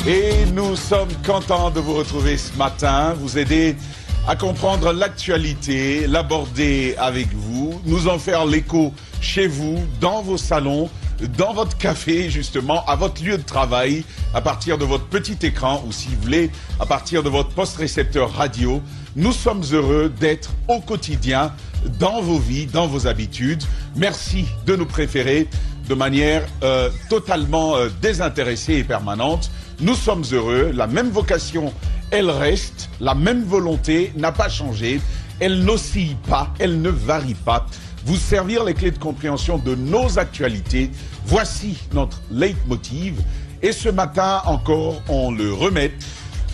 Et nous sommes contents de vous retrouver ce matin, vous aider à comprendre l'actualité, l'aborder avec vous, nous en faire l'écho chez vous, dans vos salons, dans votre café justement, à votre lieu de travail, à partir de votre petit écran ou si vous voulez, à partir de votre poste récepteur radio. Nous sommes heureux d'être au quotidien dans vos vies, dans vos habitudes. Merci de nous préférer de manière totalement désintéressée et permanente. Nous sommes heureux, la même vocation, elle reste, la même volonté n'a pas changé, elle n'oscille pas, elle ne varie pas. Vous servir les clés de compréhension de nos actualités, voici notre leitmotiv. Et ce matin encore, on le remet.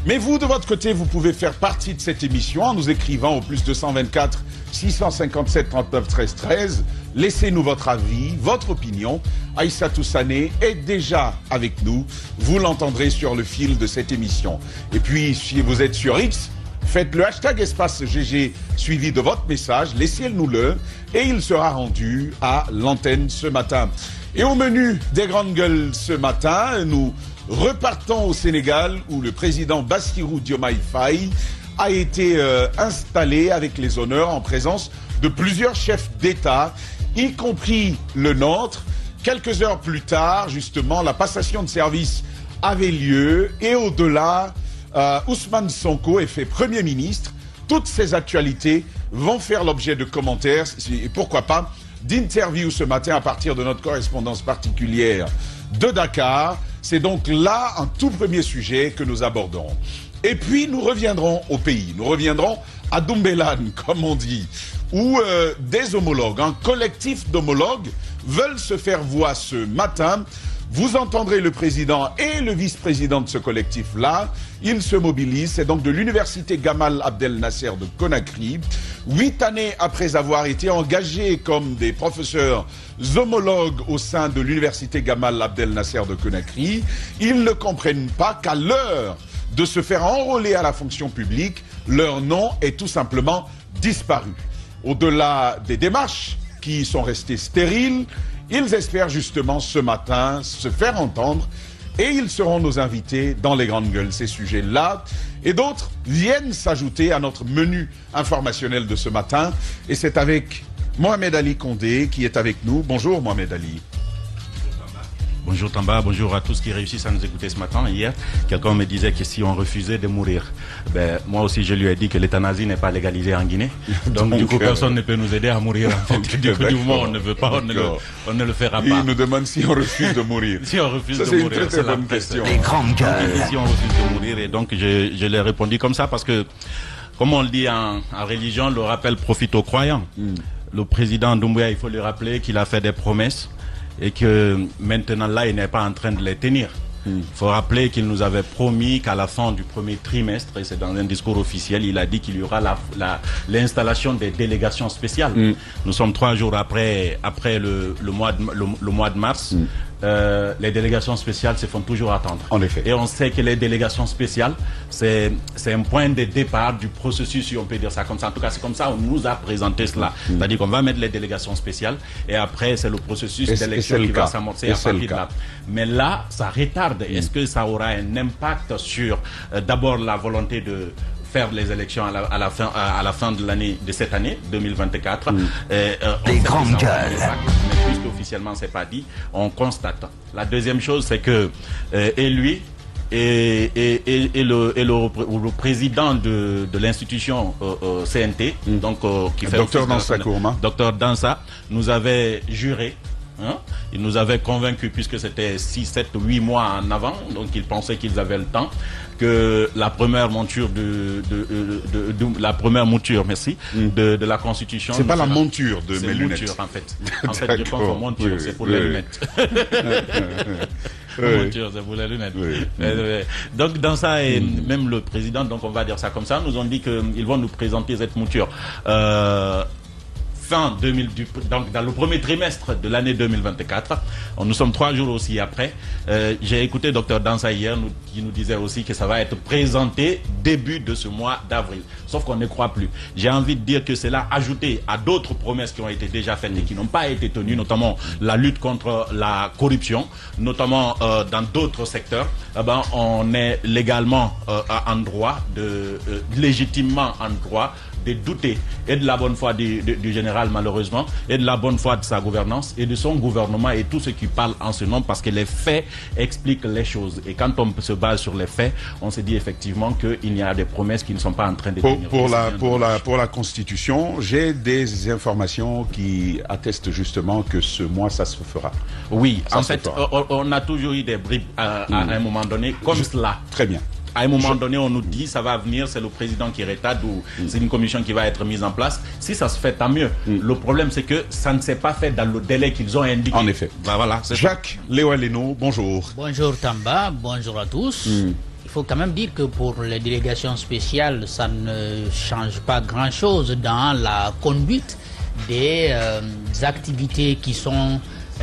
Mais vous, de votre côté, vous pouvez faire partie de cette émission en nous écrivant au plus 224 657 39 13 13. Laissez-nous votre avis, votre opinion. Aïssatou Sané est déjà avec nous. Vous l'entendrez sur le fil de cette émission. Et puis, si vous êtes sur X, faites le hashtag espace GG suivi de votre message. Laissez-nous-le et il sera rendu à l'antenne ce matin. Et au menu des grandes gueules ce matin, nous repartons au Sénégal où le président Bassirou Diomaye Faye a été installé avec les honneurs en présence de plusieurs chefs d'État, y compris le nôtre. Quelques heures plus tard, justement, la passation de service avait lieu et au-delà, Ousmane Sonko est fait Premier ministre. Toutes ces actualités vont faire l'objet de commentaires et pourquoi pas d'interviews ce matin à partir de notre correspondance particulière de Dakar. C'est donc là un tout premier sujet que nous abordons. Et puis nous reviendrons au pays, nous reviendrons à Doumbelane, comme on dit, où des homologues, un collectif d'homologues veulent se faire voir ce matin. Vous entendrez le président et le vice-président de ce collectif-là. Ils se mobilisent. C'est donc de l'université Gamal Abdel Nasser de Conakry. 8 années après avoir été engagés comme des professeurs homologues au sein de l'université Gamal Abdel Nasser de Conakry, ils ne comprennent pas qu'à l'heure de se faire enrôler à la fonction publique, leur nom est tout simplement disparu. Au-delà des démarches qui sont restées stériles, ils espèrent justement ce matin se faire entendre et ils seront nos invités dans les grandes gueules. Ces sujets-là et d'autres viennent s'ajouter à notre menu informationnel de ce matin et c'est avec Mohamed Ali Condé qui est avec nous. Bonjour Mohamed Ali. Bonjour Tamba, bonjour à tous qui réussissent à nous écouter ce matin. Hier, quelqu'un me disait que si on refusait de mourir, ben, moi aussi je lui ai dit que l'euthanasie n'est pas légalisée en Guinée. Donc du coup, personne ne peut nous aider à mourir. En fait. Du moment on ne veut pas, on ne le fera pas. Il nous demande si on refuse de mourir. Si on refuse ça, de mourir, c'est une très bonne question. Les grandes gueules. Si on refuse de mourir, et donc je l'ai répondu comme ça parce que, comme on le dit en religion, le rappel profite aux croyants. Le président Doumbouya, il faut lui rappeler qu'il a fait des promesses et que maintenant là, il n'est pas en train de les tenir. Il faut rappeler qu'il nous avait promis qu'à la fin du premier trimestre, et c'est dans un discours officiel, il a dit qu'il y aura l'installation des délégations spéciales. Nous sommes 3 jours après le mois de mars. Les délégations spéciales se font toujours attendre. En effet. Et on sait que les délégations spéciales, c'est un point de départ du processus, si on peut dire ça comme ça. En tout cas, c'est comme ça on nous a présenté cela. C'est-à-dire qu'on va mettre les délégations spéciales et après, c'est le processus d'élection qui va s'amorcer à partir de là. Mais là, ça retarde. Est-ce que ça aura un impact sur d'abord la volonté de faire les élections à la fin de l'année de cette année 2024. Les grandes gueules. Mais puisque officiellement c'est pas dit, on constate. La deuxième chose, c'est que et lui et le président de l'institution CNT, donc qui fait Docteur Dansa Kourma. Docteur Dansa nous avait juré. Il nous avait convaincus, puisque c'était 6, 7, 8 mois en avant, donc ils pensaient qu'ils avaient le temps, que la première monture de la Constitution. C'est pas la monture de mes lunettes. C'est monture en fait. En fait, je pense en monture, c'est pour les lunettes. Monture, c'est pour les lunettes. Donc dans ça, et même le président, donc on va dire ça comme ça, nous ont dit qu'ils vont nous présenter cette monture donc dans le premier trimestre de l'année 2024. Nous sommes 3 jours aussi après. J'ai écouté Dr Dansa hier qui nous disait aussi que ça va être présenté début de ce mois d'avril. Sauf qu'on ne croit plus. J'ai envie de dire que c'est là ajouté à d'autres promesses qui ont été déjà faites et qui n'ont pas été tenues, notamment la lutte contre la corruption, notamment dans d'autres secteurs. On est légalement en droit, légitimement en droit de douter et de la bonne foi du général malheureusement et de la bonne foi de sa gouvernance et de son gouvernement et tout ce qui parle en ce nom, parce que les faits expliquent les choses. Et quand on se base sur les faits, on se dit effectivement qu'il y a des promesses qui ne sont pas en train de tenir. Pour la Constitution, j'ai des informations qui attestent justement que ce mois ça se fera. Oui, ça en fait, on a toujours eu des bribes à un moment donné comme cela. Très bien. À un moment donné, on nous dit ça va venir, c'est le président qui rétade ou c'est une commission qui va être mise en place. Si ça se fait, tant mieux. Le problème, c'est que ça ne s'est pas fait dans le délai qu'ils ont indiqué. En effet. Voilà, Jacques Léo, bonjour. Bonjour Tamba, bonjour à tous. Il faut quand même dire que pour les délégations spéciales, ça ne change pas grand-chose dans la conduite des activités qui sont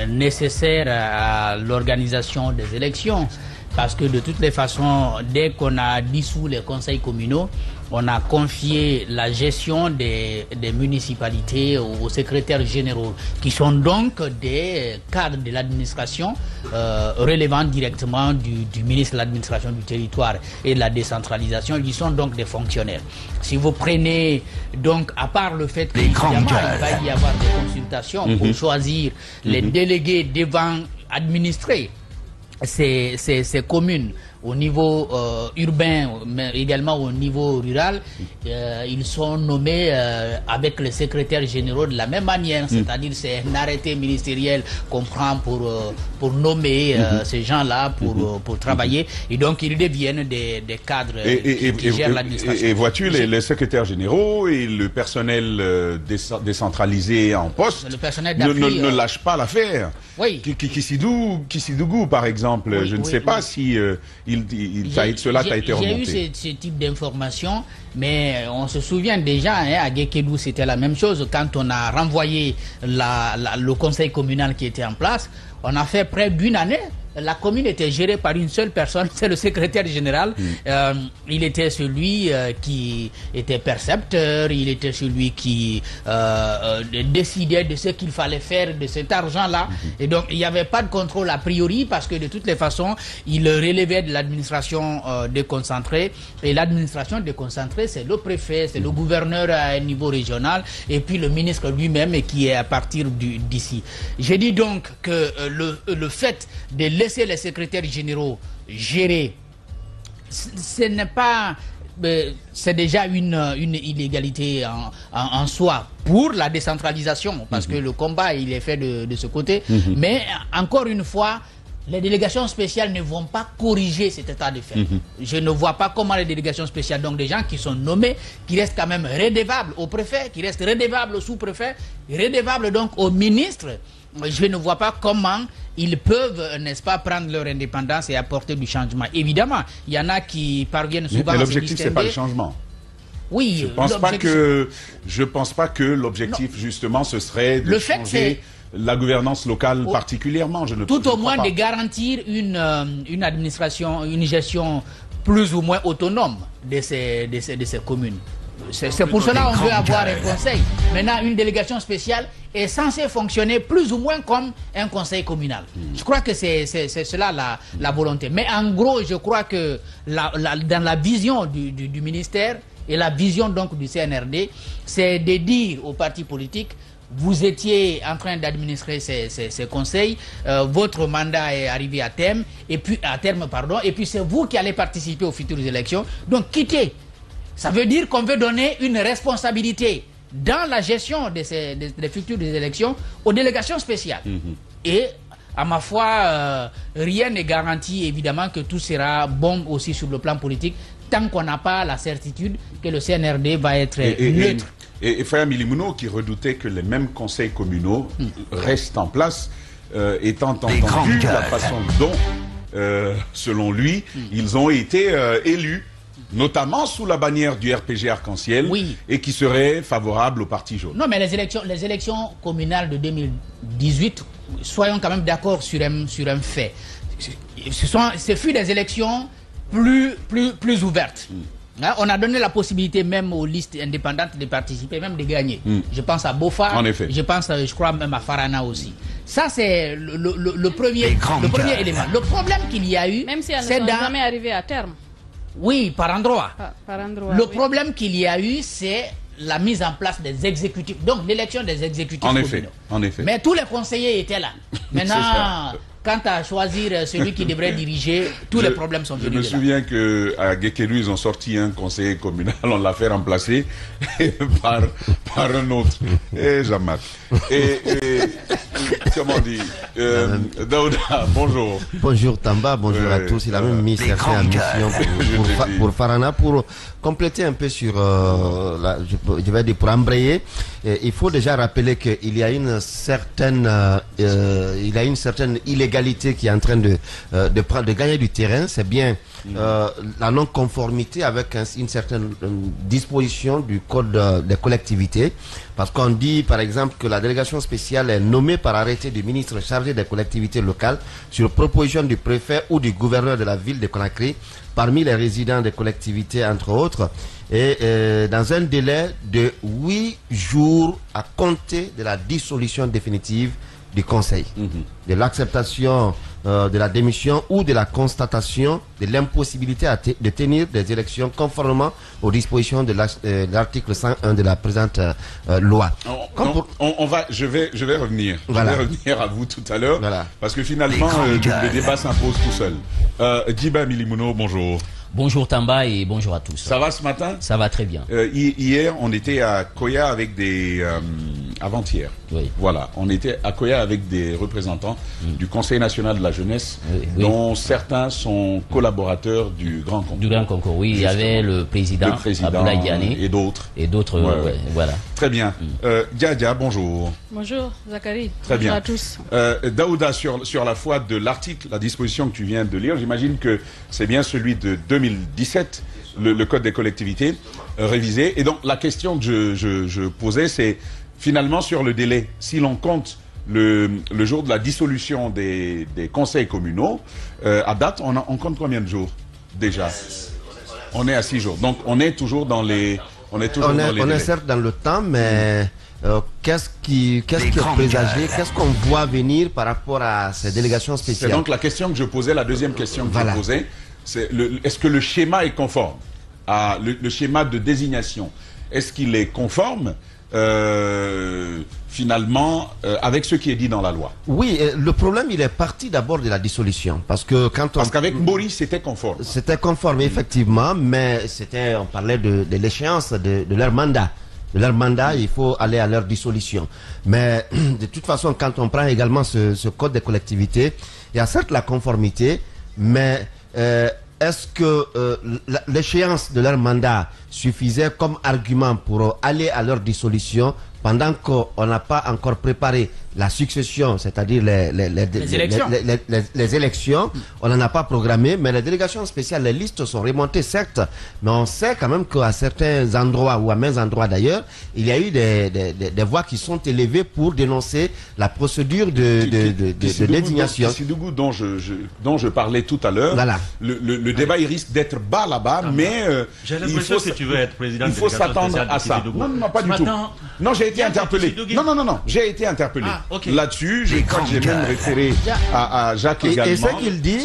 nécessaires à l'organisation des élections. Parce que de toutes les façons, dès qu'on a dissous les conseils communaux, on a confié la gestion des municipalités aux secrétaires généraux, qui sont donc des cadres de l'administration relevant directement du ministre de l'administration du territoire et de la décentralisation. Ils sont donc des fonctionnaires. Si vous prenez donc, à part le fait qu'il va y avoir des consultations pour choisir les délégués devant administrer ces communes au niveau urbain, mais également au niveau rural, ils sont nommés avec les secrétaires généraux de la même manière, c'est-à-dire c'est un arrêté ministériel qu'on prend pour nommer ces gens-là pour travailler, et donc ils deviennent des cadres qui gèrent l'administration. Et vois-tu, les secrétaires généraux et le personnel décentralisé en poste le personnel ne lâchent pas l'affaire. Oui. Kissidougou, par exemple, je ne sais pas si cela t'a été remonté. J'ai eu ce type d'informations, mais on se souvient déjà, à Guékédou, c'était la même chose. Quand on a renvoyé le conseil communal qui était en place, on a fait près d'une année. La commune était gérée par une seule personne, c'est le secrétaire général. Il était celui qui était percepteur, il était celui qui décidait de ce qu'il fallait faire de cet argent-là. Et donc, il n'y avait pas de contrôle a priori, parce que de toutes les façons, il relevait de l'administration déconcentrée. Et l'administration déconcentrée, c'est le préfet, c'est le gouverneur à un niveau régional, et puis le ministre lui-même qui est à partir d'ici. J'ai dit donc que le fait de laisser les secrétaires généraux gérer, ce n'est pas... c'est déjà une illégalité en soi pour la décentralisation, parce que le combat il est fait de ce côté, mais encore une fois, les délégations spéciales ne vont pas corriger cet état de fait. Je ne vois pas comment les délégations spéciales, donc des gens qui sont nommés, qui restent quand même redevables au préfet, qui restent redevables au sous-préfet, redevables donc au ministre, je ne vois pas comment ils peuvent, n'est-ce pas, prendre leur indépendance et apporter du changement. Évidemment, il y en a qui parviennent souvent à se distinguer. Mais l'objectif, c'est pas le changement. Oui. Je pense pas que l'objectif, justement, ce serait de changer la gouvernance locale particulièrement. Tout au moins de garantir une administration, une gestion plus ou moins autonome de ces communes. C'est pour cela qu'on veut avoir un conseil. Maintenant, une délégation spéciale est censée fonctionner plus ou moins comme un conseil communal. Je crois que c'est cela la volonté. Mais en gros, je crois que dans la vision du ministère et la vision donc du CNRD, c'est de dire aux partis politiques: vous étiez en train d'administrer ces conseils, votre mandat est arrivé à terme, et puis c'est vous qui allez participer aux futures élections. Donc quittez. Ça veut dire qu'on veut donner une responsabilité dans la gestion des futures élections aux délégations spéciales. Et à ma foi, rien n'est garanti évidemment que tout sera bon aussi sur le plan politique, tant qu'on n'a pas la certitude que le CNRD va être neutre. Et Frère Milimouno, qui redoutait que les mêmes conseils communaux restent en place, étant entendu la façon dont, selon lui, ils ont été élus notamment sous la bannière du RPG Arc-en-Ciel, oui, et qui serait favorable au Parti jaune. Non, mais les élections communales de 2018, soyons quand même d'accord sur un fait. Ce fut des élections plus ouvertes. Hein, on a donné la possibilité même aux listes indépendantes de participer, même de gagner. Je pense à Bofa, en effet. Je pense, je crois même à Farana aussi. Ça, c'est le premier élément. Le problème qu'il y a eu, même si elles ne sont jamais arrivées à terme. Oui, par endroit. Par endroit, le problème qu'il y a eu, c'est la mise en place des exécutifs. Donc, l'élection des exécutifs communaux. En effet. Mais tous les conseillers étaient là. Maintenant, quant à choisir celui qui devrait diriger, tous les problèmes sont venus. Je me souviens qu'à Guékédou, ils ont sorti un conseiller communal, on l'a fait remplacer par un autre. Et Jean-Marc. Et comment on dit Daouda, bonjour. Bonjour Tamba, bonjour à tous. Il a même mis certaines missions pour Farana, pour compléter un peu sur, je vais dire pour embrayer. Il faut déjà rappeler qu'il y a une certaine illégalité qui est en train de gagner du terrain. C'est bien la non-conformité avec une certaine disposition du code des collectivités. Parce qu'on dit par exemple que la délégation spéciale est nommée par arrêté du ministre chargé des collectivités locales sur proposition du préfet ou du gouverneur de la ville de Conakry parmi les résidents des collectivités entre autres, et dans un délai de 8 jours à compter de la dissolution définitive du conseil, de l'acceptation de la démission ou de la constatation de l'impossibilité de tenir des élections conformément aux dispositions de l'article 101 de la présente loi. Je vais revenir. Voilà. Je vais revenir à vous tout à l'heure, voilà, parce que finalement le débat s'impose tout seul. Djiba Milimouno, bonjour. Bonjour Tamba et bonjour à tous. Ça va ce matin? Ça va très bien. Hier, on était à Koya avec des... avant-hier. Oui. Voilà, on était à Koya avec des représentants du Conseil national de la jeunesse, dont certains sont collaborateurs du Grand Concours. Du Grand Concours, oui. Il y avait le président Abdoulaye Diané. Et d'autres. Et d'autres, voilà. Très bien. Diadia, bonjour. Bonjour, Zachary. Très bien. Bonjour à tous. Daouda, sur la foi de l'article, la disposition que tu viens de lire, j'imagine que c'est bien celui de 2017, le Code des collectivités révisé. Et donc, la question que je posais, c'est finalement sur le délai. Si l'on compte le jour de la dissolution des conseils communaux, à date, on compte combien de jours déjà? On est à 6 jours. Donc, on est toujours dans les... On est certes dans le temps, mais qu'est-ce qui est présagé? Qu'est-ce qu'on voit venir par rapport à ces délégations spéciales? C'est donc la question que je posais, la deuxième question que je posais. Est-ce que le schéma est conforme à le schéma de désignation? Est-ce qu'il est conforme finalement avec ce qui est dit dans la loi? Oui, le problème il est parti d'abord de la dissolution, parce que parce qu'avec Mbori c'était conforme. C'était conforme effectivement, mais on parlait de l'échéance de leur mandat. De leur mandat, il faut aller à leur dissolution. Mais de toute façon, quand on prend également ce code des collectivités, il y a certes la conformité, mais est-ce que l'échéance de leur mandat suffisait comme argument pour aller à leur dissolution pendant qu'on n'a pas encore préparé la succession, c'est-à-dire les élections, on n'en a pas programmé, mais les délégations spéciales, les listes sont remontées, certes, mais on sait quand même qu'à certains endroits, ou à maints endroits d'ailleurs, il y a eu des voix qui sont élevées pour dénoncer la procédure de désignation. Sidougou dont je parlais tout à l'heure, voilà. Le débat il risque d'être bas là-bas, mais j'ai l'impression que tu veux être président. Il faut s'attendre à ça. Non, pas du tout. Non, j'ai été interpellé. Non, j'ai été interpellé. Là-dessus, je crois que j'ai même référé à Jacques également. Et ce qu'il dit,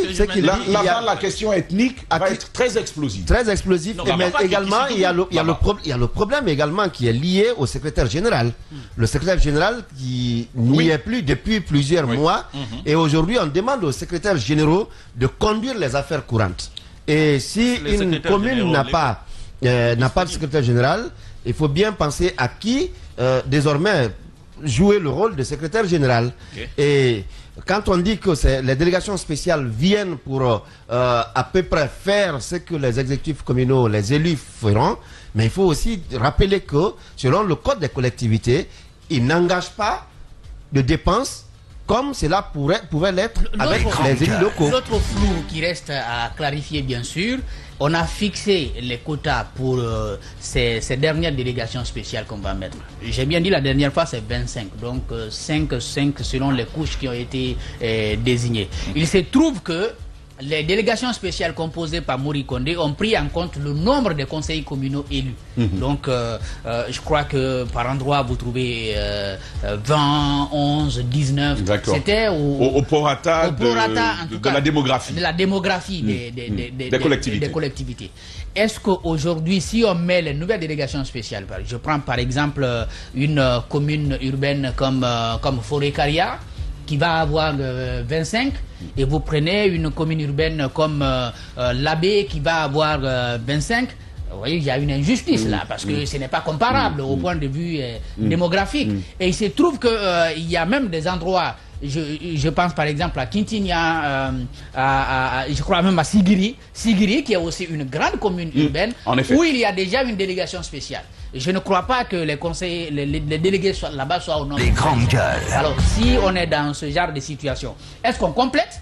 la question ethnique va être très explosive. Très explosive, mais également, il y a le problème également qui est lié au secrétaire général. Le secrétaire général qui n'y est plus depuis plusieurs mois. Et aujourd'hui, on demande aux secrétaires généraux de conduire les affaires courantes. Et si une commune n'a pas de secrétaire général, il faut bien penser à qui désormais jouer le rôle de secrétaire général. Et quand on dit que les délégations spéciales viennent pour à peu près faire ce que les exécutifs communaux, les élus feront, mais il faut aussi rappeler que selon le code des collectivités, ils n'engagent pas de dépenses comme cela pouvait l'être avec les élus locaux. L'autre flou qui reste à clarifier, bien sûr, on a fixé les quotas pour ces dernières délégations spéciales qu'on va mettre. J'ai bien dit la dernière fois, c'est 25. Donc 5 selon les couches qui ont été désignées. Il se trouve que les délégations spéciales composées par Mori Kondé ont pris en compte le nombre de conseillers communaux élus. Donc, je crois que par endroit, vous trouvez 20, 11, 19. C'était au prorata de la démographie. De la démographie des collectivités. Est-ce qu'aujourd'hui, si on met les nouvelles délégations spéciales, je prends par exemple une commune urbaine comme Forêt-Caria, qui va avoir 25, et vous prenez une commune urbaine comme l'Abbé qui va avoir 25, vous voyez, il y a une injustice là, parce que ce n'est pas comparable au point de vue démographique. Et il se trouve qu'il y a même des endroits, je pense par exemple à Kintinia, je crois même à Sigiri, qui est aussi une grande commune urbaine, où il y a déjà une délégation spéciale. Je ne crois pas que les conseillers, les délégués là-bas soient au nombre. Les grandes gueules. Alors, si on est dans ce genre de situation, est-ce qu'on complète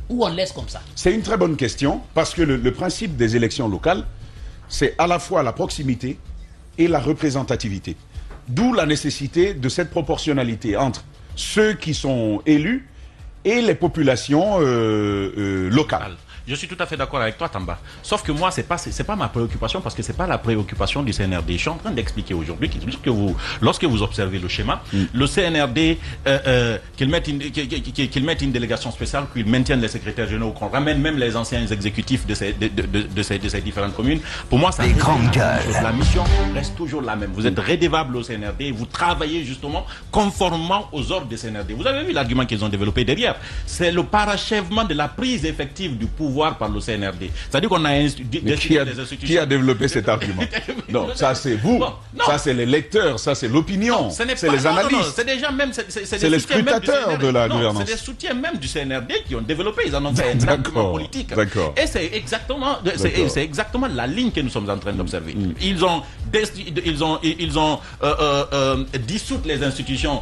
ou on laisse comme ça? C'est une très bonne question, parce que le principe des élections locales, c'est à la fois la proximité et la représentativité. D'où la nécessité de cette proportionnalité entre ceux qui sont élus et les populations locales. Je suis tout à fait d'accord avec toi, Tamba. Sauf que moi, c'est pas ma préoccupation, parce que c'est pas la préoccupation du CNRD. Je suis en train d'expliquer aujourd'hui que lorsque vous observez le schéma, le CNRD, qu'il mette une délégation spéciale, qu'il maintienne les secrétaires généraux, qu'on ramène même les anciens exécutifs de ces différentes communes. Pour moi, ça la mission reste toujours la même. Vous êtes rédévable au CNRD, vous travaillez justement conformément aux ordres du CNRD. Vous avez vu l'argument qu'ils ont développé derrière. C'est le parachèvement de la prise effective du pouvoir par le CNRD. C'est-à-dire qu'on a qui a développé cet argument? Non, ça c'est vous, ça c'est les lecteurs, ça c'est l'opinion, c'est les analystes. C'est déjà même c'est les scrutateurs de la gouvernance. C'est les soutiens même du CNRD qui ont développé, ils en ont fait un argument politique. Et c'est exactement la ligne que nous sommes en train d'observer. Ils ont dissout les institutions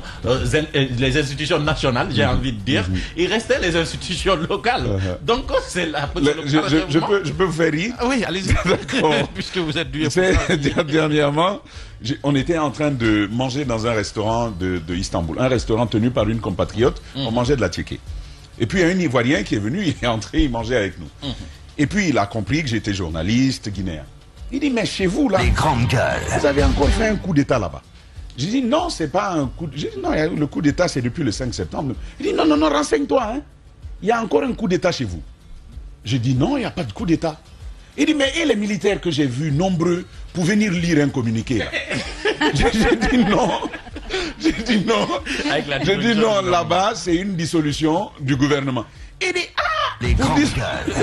nationales, j'ai envie de dire. Il restait les institutions locales. Donc c'est la je peux vous faire rire? Oui, allez-y. D'accord. Puisque vous êtes du... Dernièrement, on était en train de manger dans un restaurant de Istanbul. Un restaurant tenu par une compatriote. On mangeait de la tchéké. Et puis, il y a un Ivoirien qui est venu, il est entré, il mangeait avec nous. Et puis, il a compris que j'étais journaliste guinéen. Il dit, mais chez vous, là, les grandes gueules, vous avez encore fait un coup d'État là-bas. J'ai dit, non, c'est pas un coup d'État. J'ai dit, non, le coup d'État, c'est depuis le 5 septembre. Il dit, non, renseigne-toi. Hein. Il y a encore un coup d'État chez vous. J'ai dit non, il n'y a pas de coup d'État. Il dit, mais et les militaires que j'ai vus nombreux pour venir lire un communiqué là? J'ai dit non. J'ai dit non. J'ai dit non, là-bas, c'est une dissolution du gouvernement. Il dit, les grandes gueules.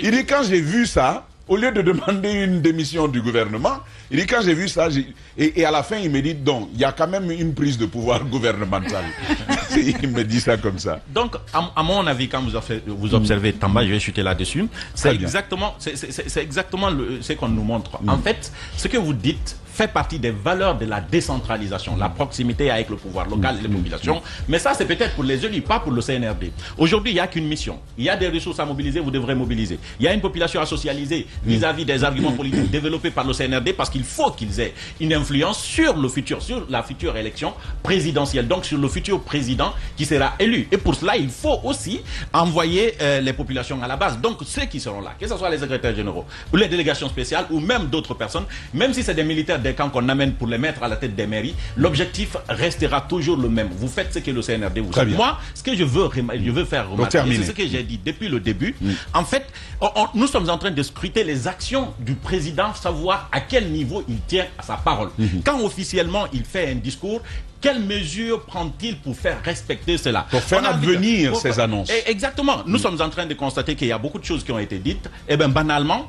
Il dit, quand j'ai vu ça, au lieu de demander une démission du gouvernement, il dit, quand j'ai vu ça, et à la fin, il me dit, donc, il y a quand même une prise de pouvoir gouvernementale. Il me dit ça comme ça. Donc, à mon avis, quand vous observez Tamba, je vais chuter là-dessus, c'est exactement ce qu'on nous montre. En fait, ce que vous dites fait partie des valeurs de la décentralisation, la proximité avec le pouvoir local et les populations. Mais ça, c'est peut-être pour les élus, pas pour le CNRD. Aujourd'hui, il n'y a qu'une mission. Il y a des ressources à mobiliser, vous devrez mobiliser. Il y a une population à socialiser vis-à-vis des arguments politiques développés par le CNRD, parce qu'il faut qu'ils aient une influence sur la future élection présidentielle, donc sur le futur président qui sera élu. Et pour cela, il faut aussi envoyer les populations à la base. Donc, ceux qui seront là, que ce soit les secrétaires généraux, ou les délégations spéciales, ou même d'autres personnes, même si c'est des militaires des camps qu'on amène pour les mettre à la tête des mairies, l'objectif restera toujours le même. Vous faites ce que le CNRD vous dit. Moi, ce que je veux faire remarquer, c'est ce que j'ai dit depuis le début. En fait, nous sommes en train de scruter les actions du président, savoir à quel niveau il tient à sa parole. Quand officiellement il fait un discours, quelles mesures prend-il pour faire respecter cela? Pour faire advenir ces annonces. Exactement. Nous sommes en train de constater qu'il y a beaucoup de choses qui ont été dites. Et bien, banalement,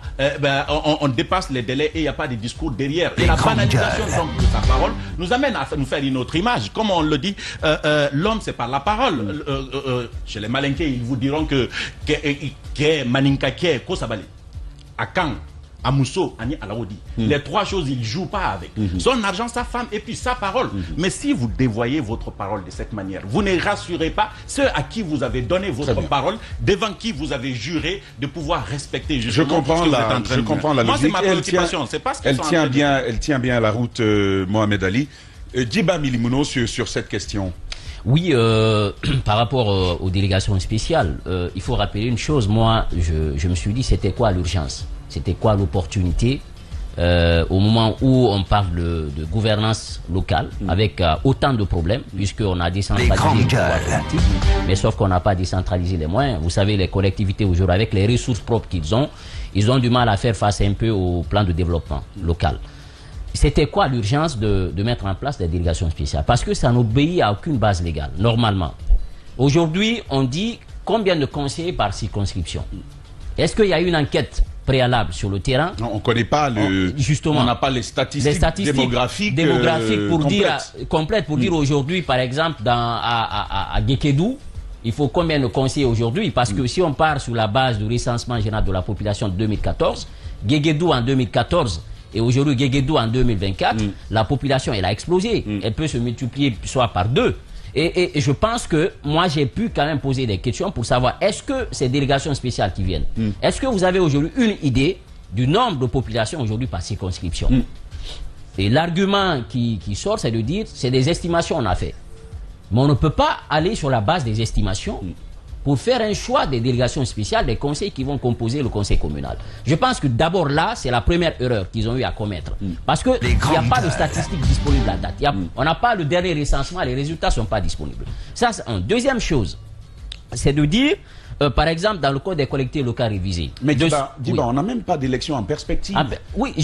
on dépasse les délais et il n'y a pas de discours derrière. Et la banalisation donc, de sa parole nous amène à nous faire une autre image. Comme on le dit, l'homme, c'est par la parole. Chez les Malinqués, ils vous diront que Maninka Kie, Kosabali. À Kang, Amousso, Ani Alaoudi. Les trois choses, il ne joue pas avec. Son argent, sa femme et puis sa parole. Mais si vous dévoyez votre parole de cette manière, vous ne rassurez pas ceux à qui vous avez donné votre parole, devant qui vous avez juré de pouvoir respecter justement. Je comprends la Moi, c'est logique. ma préoccupation. C'est pas ce elle tient bien la route, Mohamed Ali. Djiba Milimouno sur cette question. Oui, par rapport aux délégations spéciales, il faut rappeler une chose. Moi, je me suis dit, c'était quoi l'urgence? C'était quoi l'opportunité au moment où on parle de gouvernance locale avec autant de problèmes, puisqu'on a décentralisé le pouvoir politique, mais sauf qu'on n'a pas décentralisé les moyens. Vous savez, les collectivités aujourd'hui, avec les ressources propres qu'ils ont, ils ont du mal à faire face un peu au plan de développement local. C'était quoi l'urgence de mettre en place des délégations spéciales? Parce que ça n'obéit à aucune base légale, normalement. Aujourd'hui, on dit combien de conseillers par circonscription. Est-ce qu'il y a une enquête préalable sur le terrain? Non, on ne connaît pas justement, on n'a pas les statistiques démographiques complètes pour dire aujourd'hui, par exemple, à Guékédou, il faut combien de conseillers aujourd'hui? Parce que si on part sur la base du recensement général de la population de 2014, Guékédou en 2014 et aujourd'hui Guékédou en 2024, la population elle a explosé. Elle peut se multiplier soit par 2. Et je pense que moi j'ai pu quand même poser des questions pour savoir est-ce que ces délégations spéciales qui viennent, est-ce que vous avez aujourd'hui une idée du nombre de populations aujourd'hui par circonscription? Et l'argument qui sort, c'est de dire c'est des estimations on a fait. Mais on ne peut pas aller sur la base des estimations pour faire un choix des délégations spéciales, des conseils qui vont composer le conseil communal. Je pense que d'abord là, c'est la première erreur qu'ils ont eu à commettre. Parce qu'il n'y a pas de statistiques disponibles à date. On n'a pas le dernier recensement, les résultats ne sont pas disponibles. Ça, c'est une deuxième chose. C'est de dire, par exemple, dans le code des collectivités locales révisées. Mais Djiba, on n'a même pas d'élection en perspective. Oui,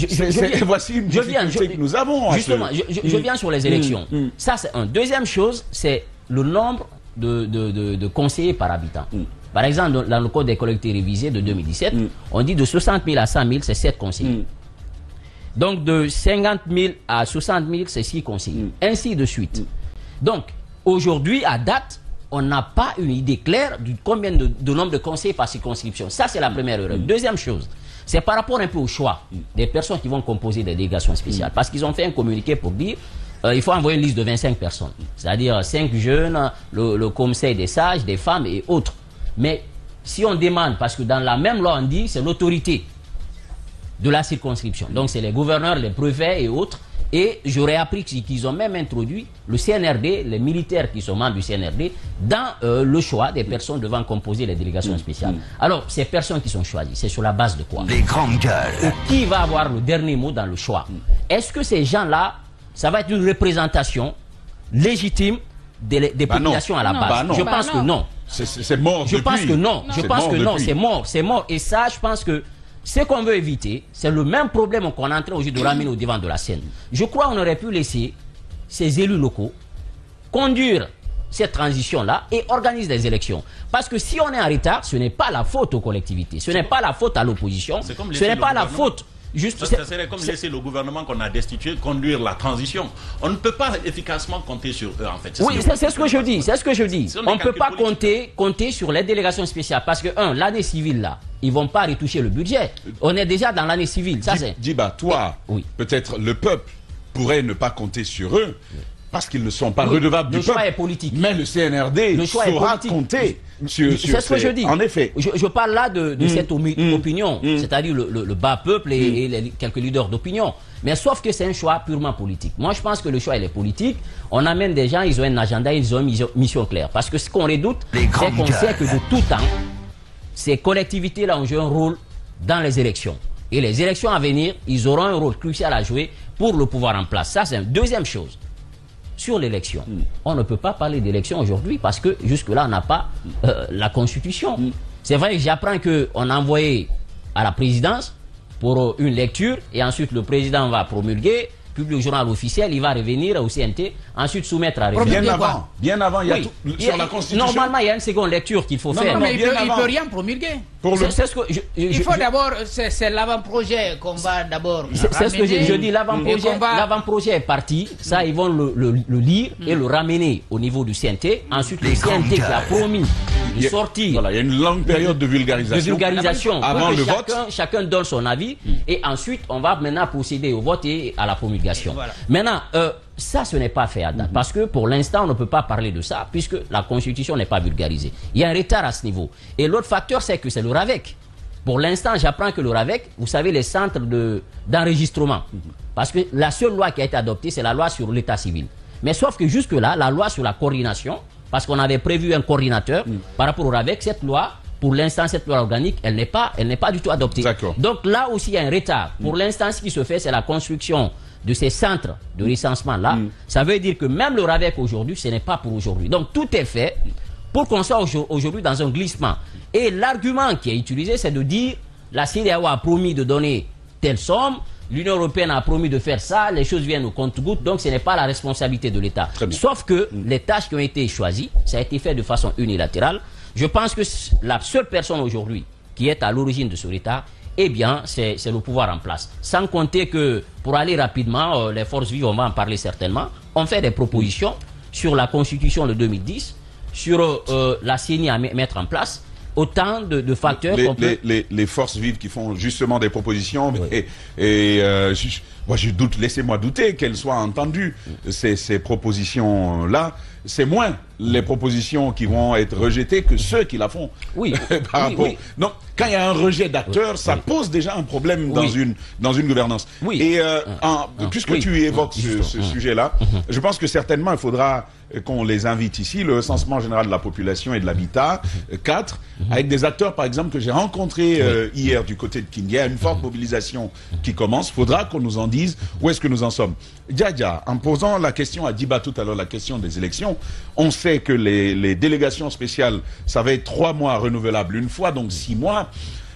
voici une difficulté que nous avons. Justement, je viens sur les élections. Ça, c'est une deuxième chose, c'est le nombre de conseillers par habitant. Par exemple, dans le code des collectivités révisées de 2017, on dit de 60 000 à 100 000, c'est 7 conseillers. Donc, de 50 000 à 60 000, c'est 6 conseillers. Ainsi de suite. Donc, aujourd'hui, à date, on n'a pas une idée claire du combien de nombre de conseillers par circonscription. Ça, c'est la première erreur. Deuxième chose, c'est par rapport un peu au choix des personnes qui vont composer des délégations spéciales. Parce qu'ils ont fait un communiqué pour dire il faut envoyer une liste de 25 personnes. C'est-à-dire 5 jeunes, le conseil des sages, des femmes et autres. Mais si on demande, parce que dans la même loi, on dit c'est l'autorité de la circonscription. Donc c'est les gouverneurs, les préfets et autres. Et j'aurais appris qu'ils ont même introduit le CNRD, les militaires qui sont membres du CNRD, dans le choix des personnes devant composer les délégations spéciales. Alors, ces personnes qui sont choisies, c'est sur la base de quoi? Les grandes gueules. Et qui va avoir le dernier mot dans le choix? Est-ce que ces gens-là, ça va être une représentation légitime des populations à la base? Je pense que non. C'est mort depuis. Je pense que non. Je pense que non, c'est mort. C'est mort. Et ça, je pense que ce qu'on veut éviter, c'est le même problème qu'on est en train aujourd'hui de ramener au devant de la scène. Je crois qu'on aurait pu laisser ces élus locaux conduire cette transition-là et organiser des élections. Parce que si on est en retard, ce n'est pas la faute aux collectivités, ce n'est pas la faute à l'opposition, ce n'est pas la faute... Ça serait comme laisser le gouvernement qu'on a destitué conduire la transition. On ne peut pas efficacement compter sur eux, en fait. Oui, c'est ce que je dis. C'est ce que je dis. On ne peut pas compter sur les délégations spéciales. Parce que, l'année civile, là, ils ne vont pas retoucher le budget. On est déjà dans l'année civile. Djiba, toi, peut-être le peuple pourrait ne pas compter sur eux. Parce qu'ils ne sont pas redevables du peuple. Le choix est politique. Mais le CNRD saura compter sur c'est ce que je dis. En effet. Je parle là de cette opinion, c'est-à-dire le bas peuple et quelques leaders d'opinion. Mais sauf que c'est un choix purement politique. Moi, je pense que le choix, il est politique. On amène des gens, ils ont un agenda, ils ont une mission claire. Parce que ce qu'on redoute, c'est qu'on sait que de tout temps, ces collectivités-là ont joué un rôle dans les élections. Et les élections à venir, ils auront un rôle crucial à jouer pour le pouvoir en place. Ça, c'est une deuxième chose. Sur l'élection, on ne peut pas parler d'élection aujourd'hui parce que jusque-là, on n'a pas la Constitution. C'est vrai que j'apprends qu'on a envoyé à la présidence pour une lecture et ensuite le président va promulguer, publier au journal officiel, il va revenir au CNT, ensuite soumettre à révision. Bien avant, il y a tout sur la Constitution. Normalement, il y a une seconde lecture qu'il faut faire. Non, mais il ne peut rien promulguer. Il faut d'abord, c'est l'avant-projet qu'on va d'abord. C'est ce que je dis, l'avant-projet est parti, ça ils vont le lire et le ramener au niveau du CNT. Ensuite, le CNT qui a promis sortir. Voilà, il y a une longue période de vulgarisation. Avant le vote. Chacun donne son avis et ensuite on va maintenant procéder au vote et à la promulgation. Voilà. Maintenant, ça ce n'est pas fait à date parce que pour l'instant on ne peut pas parler de ça puisque la Constitution n'est pas vulgarisée. Il y a un retard à ce niveau. Et l'autre facteur c'est que c'est le RAVEC. Pour l'instant, j'apprends que le RAVEC, vous savez, les centres d'enregistrement. Parce que la seule loi qui a été adoptée, c'est la loi sur l'état civil. Mais sauf que jusque-là, la loi sur la coordination, parce qu'on avait prévu un coordinateur par rapport au RAVEC, cette loi, pour l'instant, cette loi organique, elle n'est pas du tout adoptée. Donc là aussi, il y a un retard. Pour l'instant, ce qui se fait, c'est la construction de ces centres de recensement-là. Ça veut dire que même le RAVEC aujourd'hui, ce n'est pas pour aujourd'hui. Donc tout est fait pour qu'on soit aujourd'hui dans un glissement. Et l'argument qui est utilisé, c'est de dire la CEDEAO a promis de donner telle somme, l'Union européenne a promis de faire ça, les choses viennent au compte-gouttes, donc ce n'est pas la responsabilité de l'État. Sauf que les tâches qui ont été choisies, ça a été fait de façon unilatérale. Je pense que la seule personne aujourd'hui qui est à l'origine de ce retard, eh bien, c'est le pouvoir en place. Sans compter que, pour aller rapidement, les forces vives, on va en parler certainement, ont fait des propositions sur la Constitution de 2010, sur la CENI à mettre en place, autant de facteurs. Les forces vives qui font justement des propositions, moi je doute, laissez-moi douter qu'elles soient entendues, ces propositions-là. C'est moins les propositions qui vont être rejetées que ceux qui la font. Donc, quand il y a un rejet d'acteurs, ça pose déjà un problème dans une gouvernance. Et puisque tu évoques ce sujet-là, je pense que certainement il faudra qu'on les invite ici, le recensement général de la population et de l'habitat, 4, avec des acteurs par exemple que j'ai rencontrés hier du côté de Kindia. Il y a une forte mobilisation qui commence. Il faudra qu'on nous en dise où est-ce que nous en sommes. Djadia, en posant la question à Diba tout à l'heure, la question des élections, on sait que les délégations spéciales, ça va être 3 mois renouvelables une fois, donc 6 mois.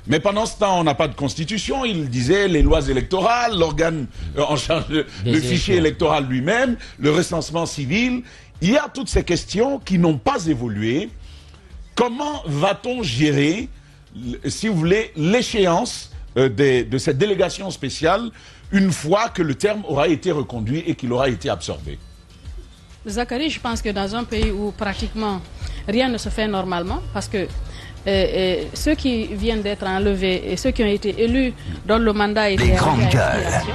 Mais pendant ce temps, on n'a pas de constitution. Il disait les lois électorales, l'organe en charge le fichier électoral lui-même, le recensement civil. Il y a toutes ces questions qui n'ont pas évolué. Comment va-t-on gérer, si vous voulez, l'échéance de cette délégation spéciale une fois que le terme aura été reconduit et qu'il aura été absorbé? Zachary, je pense que dans un pays où pratiquement rien ne se fait normalement, parce que ceux qui viennent d'être enlevés et ceux qui ont été élus dont le mandat était arrivé à expiration,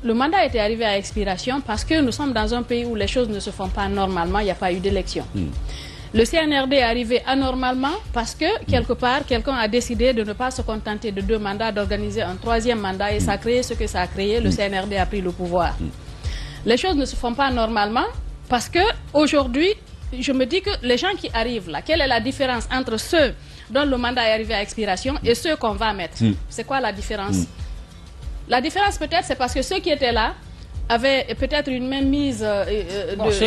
le mandat était arrivé à expiration parce que nous sommes dans un pays où les choses ne se font pas normalement, il n'y a pas eu d'élection. Le CNRD est arrivé anormalement parce que, quelque part, quelqu'un a décidé de ne pas se contenter de 2 mandats, d'organiser un 3e mandat et ça a créé ce que ça a créé. Le CNRD a pris le pouvoir. Les choses ne se font pas normalement parce que aujourd'hui, je me dis que les gens qui arrivent là, quelle est la différence entre ceux dont le mandat est arrivé à expiration et ceux qu'on va mettre? C'est quoi la différence? La différence peut-être c'est parce que ceux qui étaient là avaient peut-être une même mise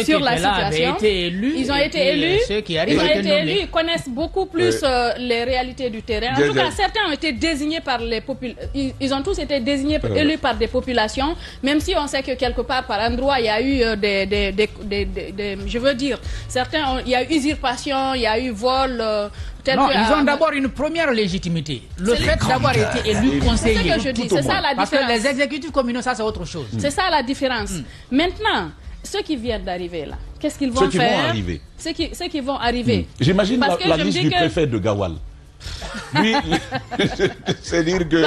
sur la situation. Ils ont été élus, ils connaissent beaucoup plus les réalités du terrain. En tout cas, certains ont été désignés par les populations. Ils ont tous été désignés, élus par des populations, même si on sait que quelque part, par endroit, il y a eu je veux dire, il y a eu usurpation, il y a eu vol. Non, ils ont d'abord une première légitimité. Le fait d'avoir été élu conseiller. C'est ce que je dis, c'est ça la différence. Parce que les exécutifs communaux, ça c'est autre chose. C'est ça la différence. Maintenant, ceux qui viennent d'arriver là, qu'est-ce qu'ils vont faire? Ceux qui vont arriver. J'imagine la liste du préfet de Gawal. Lui, c'est dire que...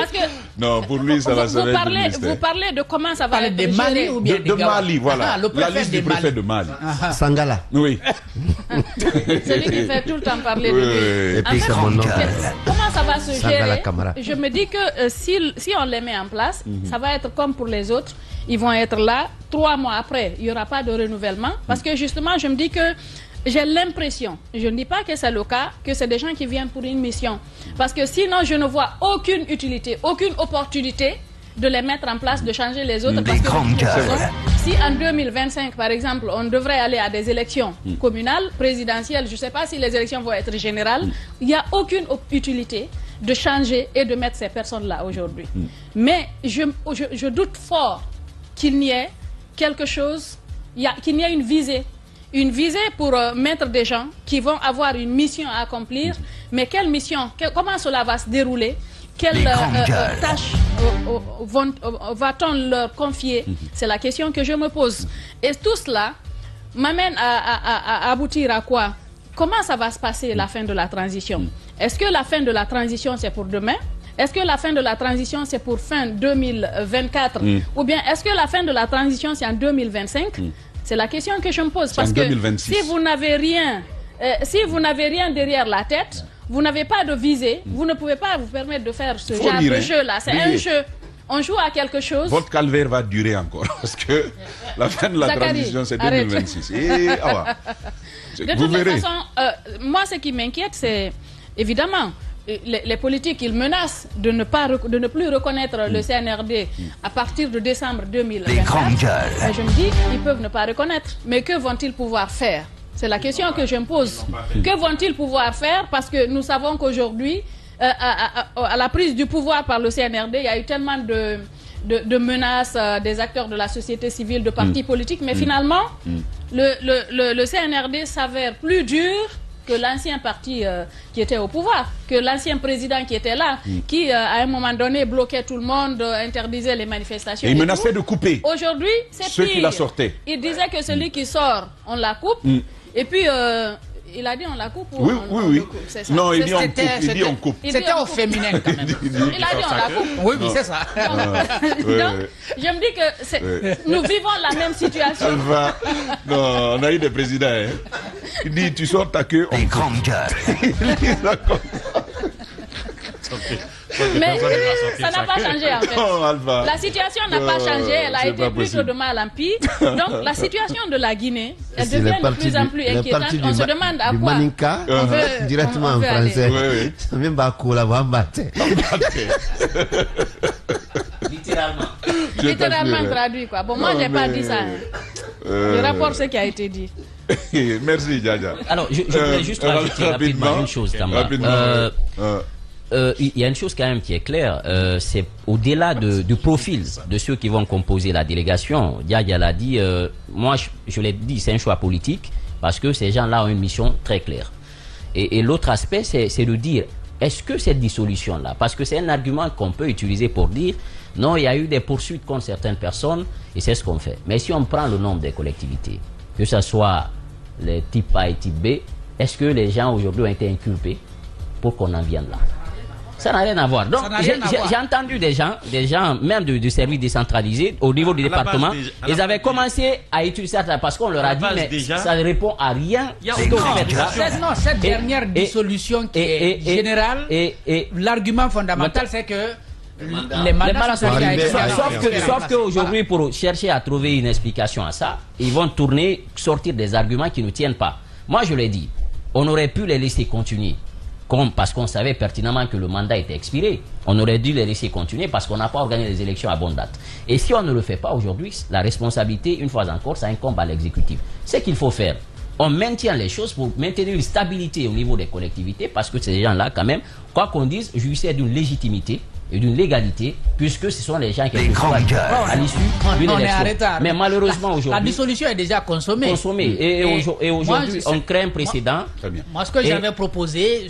Non, pour lui, ça va se faire. Vous parlez de comment ça va être de Mali ou bien de Mali, voilà. La liste du préfet de Mali. Sangala. Oui. Celui qui fait tout le temps parler de lui. Et puis c'est mon nom. Comment ça va se gérer? Je me dis que si on les met en place, ça va être comme pour les autres. Ils vont être là 3 mois après. Il n'y aura pas de renouvellement. Parce que justement, je me dis que j'ai l'impression, je ne dis pas que c'est le cas, que c'est des gens qui viennent pour une mission. Parce que sinon, je ne vois aucune utilité, aucune opportunité de les mettre en place, de changer les autres. Parce que si en 2025, par exemple, on devrait aller à des élections communales, présidentielles, je ne sais pas si les élections vont être générales, il n'y a aucune utilité de changer et de mettre ces personnes-là aujourd'hui. Mais je doute fort qu'il n'y ait quelque chose, qu'il n'y ait une visée. Une visée pour mettre des gens qui vont avoir une mission à accomplir. Mais quelle mission? Comment cela va se dérouler? Quelle tâche va-t-on leur confier? C'est la question que je me pose. Et tout cela m'amène à aboutir à quoi? comment ça va se passer la fin de la transition? Est-ce que la fin de la transition c'est pour demain? Est-ce que la fin de la transition c'est pour fin 2024? Ou bien est-ce que la fin de la transition c'est en 2025? C'est la question que je me pose. Parce que si vous n'avez rien, derrière la tête, vous n'avez pas de visée, vous ne pouvez pas vous permettre de faire ce genre de jeu-là. C'est un jeu. On joue à quelque chose. Votre calvaire va durer encore parce que la fin de la transition c'est 2026. De toute façon, moi ce qui m'inquiète c'est évidemment les politiques, ils menacent de ne plus reconnaître le CNRD à partir de décembre 2024. Je me dis, ils peuvent ne pas reconnaître. Mais que vont-ils pouvoir faire? C'est la question que je me pose. Que vont-ils pouvoir faire? Parce que nous savons qu'aujourd'hui, à la prise du pouvoir par le CNRD, il y a eu tellement de menaces des acteurs de la société civile, de partis politiques. Mais finalement, le CNRD s'avère plus dur que l'ancien parti qui était au pouvoir, que l'ancien président qui était là, qui à un moment donné bloquait tout le monde, interdisait les manifestations. Et il menaçait de couper. Aujourd'hui, c'est ceux qui la sortaient. Il disait que celui qui sort, on la coupe. Et puis, il a dit on la coupe ou oui, on le coupe, ça. Non, il dit on coupe. C'était au féminin quand même. Il a dit on la coupe. Oui, c'est ça. Donc, je me dis que nous vivons la même situation. Non, on a eu des présidents. Hein. Il dit tu sors ta queue. Les grandes gueules. Mais ça n'a pas changé en fait. Oh, la situation n'a pas changé, elle a été plutôt de mal en pire. Donc la situation de la Guinée, elle devient de plus en plus inquiétante. On se demande à quoi Maninka, directement en français. Même Bakou là, littéralement traduit quoi. Bon, moi j'ai pas dit ça. Je rapporte ce qui a été dit. Merci Djadia. Alors je voulais juste rajouter rapidement une chose, Tamba. Il y a une chose quand même qui est claire, c'est au-delà du profil de ceux qui vont composer la délégation. Djadia l'a dit, moi je l'ai dit, c'est un choix politique parce que ces gens-là ont une mission très claire. Et l'autre aspect, c'est de dire, est-ce que cette dissolution-là, parce que c'est un argument qu'on peut utiliser pour dire, non, il y a eu des poursuites contre certaines personnes et c'est ce qu'on fait. Mais si on prend le nombre des collectivités, que ce soit les type A et type B, est-ce que les gens aujourd'hui ont été inculpés pour qu'on en vienne là? Ça n'a rien à voir. Donc, j'ai entendu des gens même du service décentralisé au niveau du département, ils avaient commencé à utiliser ça parce qu'on leur a dit, mais ça ne répond à rien. Cette dernière dissolution qui est générale, l'argument fondamental, c'est que les mandats sont arrivés. Sauf qu'aujourd'hui, pour chercher à trouver une explication à ça, ils vont sortir des arguments qui ne tiennent pas. Moi, je l'ai dit, on aurait pu les laisser continuer. Parce qu'on savait pertinemment que le mandat était expiré. On aurait dû les laisser continuer parce qu'on n'a pas organisé les élections à bonne date. Et si on ne le fait pas aujourd'hui, la responsabilité, une fois encore, ça incombe à l'exécutif. Ce qu'il faut faire, on maintient les choses pour maintenir une stabilité au niveau des collectivités parce que ces gens-là, quand même, quoi qu'on dise, jouissaient d'une légitimité et d'une légalité, puisque ce sont les gens qui sont à l'issue d'une élection. Mais malheureusement, aujourd'hui... La dissolution est déjà consommée. Et aujourd'hui, on crée un précédent. Moi, ce que j'avais proposé,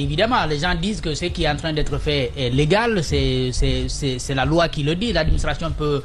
évidemment, les gens disent que ce qui est en train d'être fait est légal, c'est la loi qui le dit, l'administration peut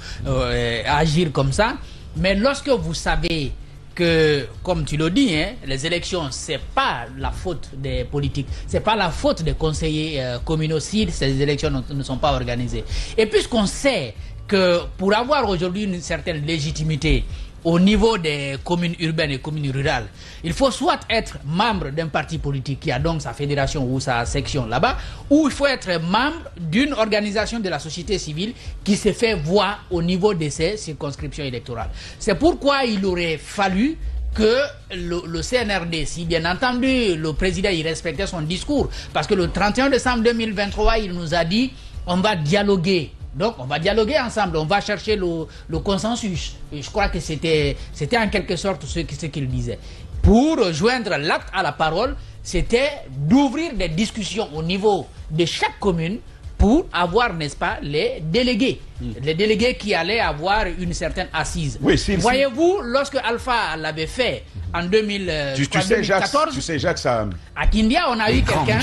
agir comme ça. Mais lorsque vous savez que, comme tu le dis, les élections, c'est pas la faute des politiques, c'est pas la faute des conseillers communaux si ces élections ne sont pas organisées. Et puisqu'on sait que pour avoir aujourd'hui une certaine légitimité au niveau des communes urbaines et communes rurales, il faut soit être membre d'un parti politique qui a donc sa fédération ou sa section là-bas, ou il faut être membre d'une organisation de la société civile qui se fait voir au niveau de ces circonscriptions électorales. C'est pourquoi il aurait fallu que le CNRD, si bien entendu le président il respectait son discours, parce que le 31 décembre 2023, il nous a dit on va dialoguer. Donc on va dialoguer ensemble, on va chercher le consensus. Et je crois que c'était en quelque sorte ce qu'il disait. Pour joindre l'acte à la parole, c'était d'ouvrir des discussions au niveau de chaque commune pour avoir, n'est-ce pas, les délégués. Les délégués qui allaient avoir une certaine assise. Oui, voyez-vous, lorsque Alpha l'avait fait en 2014, tu sais, Jacques, ça... à Kindia, on a eu quelqu'un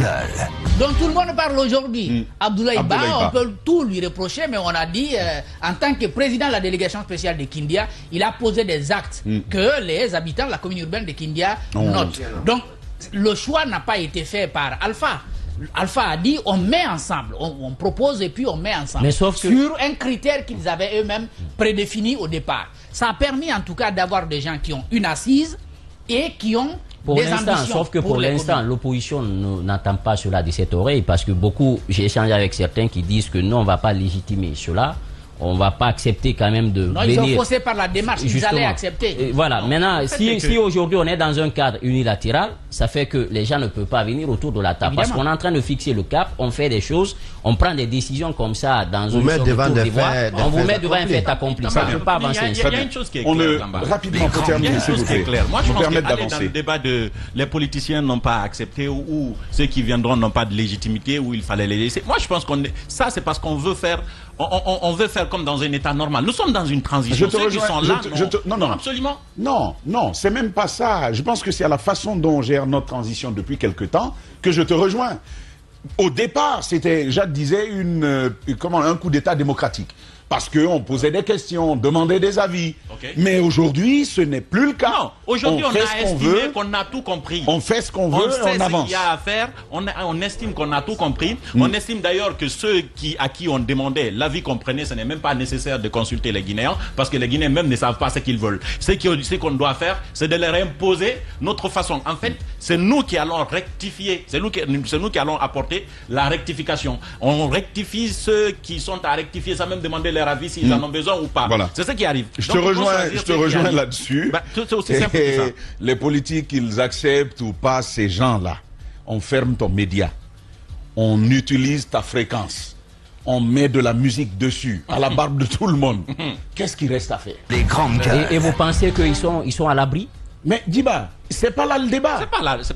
dont tout le monde parle aujourd'hui. Abdoulaye Ba, Abdoulaye Ba, on peut tout lui reprocher, mais on a dit, en tant que président de la délégation spéciale de Kindia, il a posé des actes que les habitants de la commune urbaine de Kindia notent. Donc, le choix n'a pas été fait par Alpha. Alpha a dit on met ensemble, on propose et puis on met ensemble. Mais sauf que... sur un critère qu'ils avaient eux-mêmes prédéfini au départ. Ça a permis en tout cas d'avoir des gens qui ont une assise et qui ont des ambitions. Sauf que pour l'instant, l'opposition n'entend pas cela de cette oreille parce que beaucoup, j'ai échangé avec certains qui disent que non, on ne va pas légitimer cela. On ne va pas accepter quand même de non, venir... ils sont faussés par la démarche, ils allaient accepter. Et voilà, maintenant, si aujourd'hui on est dans un cadre unilatéral, ça fait que les gens ne peuvent pas venir autour de la table. Évidemment. Parce qu'on est en train de fixer le cap, on fait des choses, on prend des décisions comme ça dans une sorte de tour d'ivoire, on vous met devant un fait accompli. Ça ne peut pas avancer. Il y a une chose qui est claire. Rapidement pour terminer, s'il vous plaît. Moi, je pense qu'aller dans le débat de les politiciens n'ont pas accepté ou ceux qui viendront n'ont pas de légitimité ou il fallait les laisser. Moi, je pense qu'on ça, c'est parce qu'on veut faire... On veut faire comme dans un état normal. Nous sommes dans une transition. Ceux qui sont là, non, absolument. Non, c'est même pas ça. Je pense que c'est à la façon dont on gère notre transition depuis quelque temps que je te rejoins. Au départ, c'était, Jacques disait, un coup d'état démocratique. Parce qu'on posait des questions, on demandait des avis. Okay. Mais aujourd'hui, ce n'est plus le cas. Non, aujourd'hui, on a estimé qu'on a tout compris. On fait ce qu'on veut, on avance. Ce qu'il y a à faire, on estime qu'on a tout compris. On estime d'ailleurs que ceux à qui on demandait l'avis qu'on prenait, ce n'est même pas nécessaire de consulter les Guinéens, parce que les Guinéens même ne savent pas ce qu'ils veulent. Ce qu'on doit faire, c'est de leur imposer notre façon. En fait, c'est nous qui allons rectifier, c'est nous qui allons apporter la rectification. On rectifie ceux qui sont à rectifier, sans même demander leur avis s'ils en ont besoin ou pas. Voilà. C'est ce qui arrive. Je te rejoins là-dessus. C'est aussi simple que ça. Les politiques, ils acceptent ou pas ces gens-là. On ferme ton média. On utilise ta fréquence. On met de la musique dessus, à la barbe de tout le monde. Qu'est-ce qu'il reste à faire? Les grandes et vous pensez qu'ils sont à l'abri? Mais Diba, c'est pas là le débat.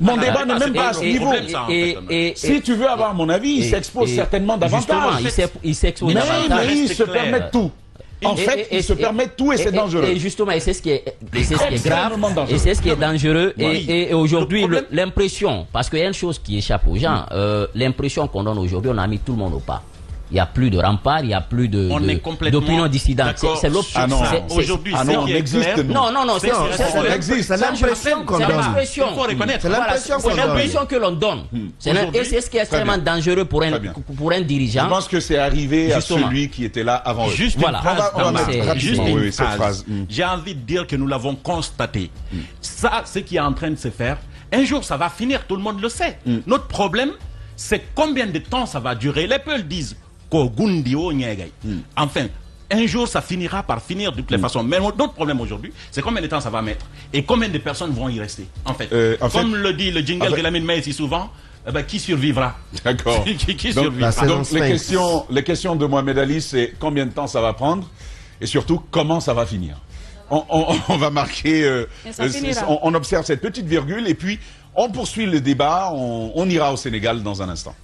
Mon débat n'est même pas à ce niveau. Si tu veux avoir mon avis, il s'expose certainement davantage. Il s'expose davantage. Mais ils se permettent tout. En fait, ils se permettent tout et c'est dangereux. Et justement, et c'est ce qui est grave, et c'est ce qui est dangereux. Et aujourd'hui, l'impression, parce qu'il y a une chose qui échappe aux gens, l'impression qu'on donne aujourd'hui, on a mis tout le monde au pas. Il n'y a plus de rempart, il n'y a plus d'opinion dissidente. C'est l'option. Ah non, aujourd'hui, on existe. Non, c'est l'impression qu'on donne. Il faut reconnaître. C'est l'impression que l'on donne. Et c'est ce qui est extrêmement dangereux pour un dirigeant. Je pense que c'est arrivé à celui qui était là avant eux. Juste une phrase. J'ai envie de dire que nous l'avons constaté. Ça, ce qui est en train de se faire, un jour, ça va finir, tout le monde le sait. Notre problème, c'est combien de temps ça va durer. Les peuples disent enfin, un jour, ça finira par finir de toutes les façons. Mais notre problème aujourd'hui, c'est combien de temps ça va mettre et combien de personnes vont y rester. En fait, comme le dit le jingle de Lamine Mey si souvent, qui survivra? D'accord. qui survivra? Donc les questions de Mohamed Ali, c'est combien de temps ça va prendre et surtout comment ça va finir. On va marquer, on observe cette petite virgule et puis on poursuit le débat. On ira au Sénégal dans un instant.